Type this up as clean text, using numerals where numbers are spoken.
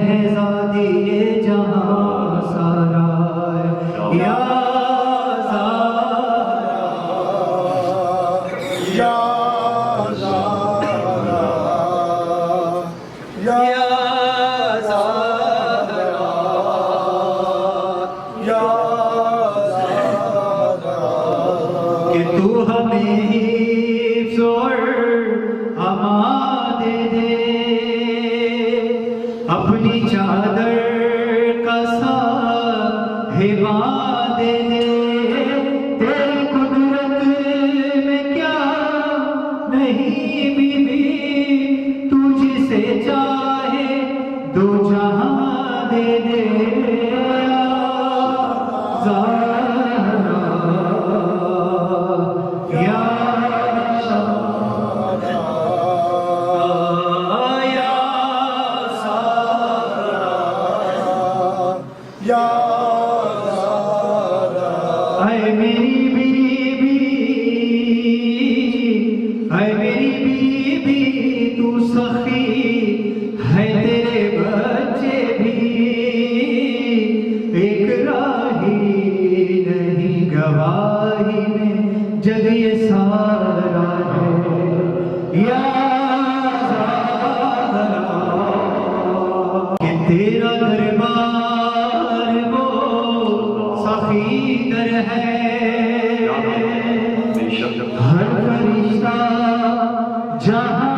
شہزادی یہ جہاں سارا یا کہ تو ہمیں حفظ اور امان دے دے، اپنی چادر کا ساحبان دے دے، تیری قدرت میں کیا نہیں بی بی، تو جسے چاہے دو جہاں دے دے اے میری بیوی تو سخی ہے، تیرے بچے بھی ایک راہی نہیں، گواہی میں جگ یہ سارا ہے یا زہرا، کہ تیرا دربار وہ سخی در ہے، ہر فرشتہ جہاں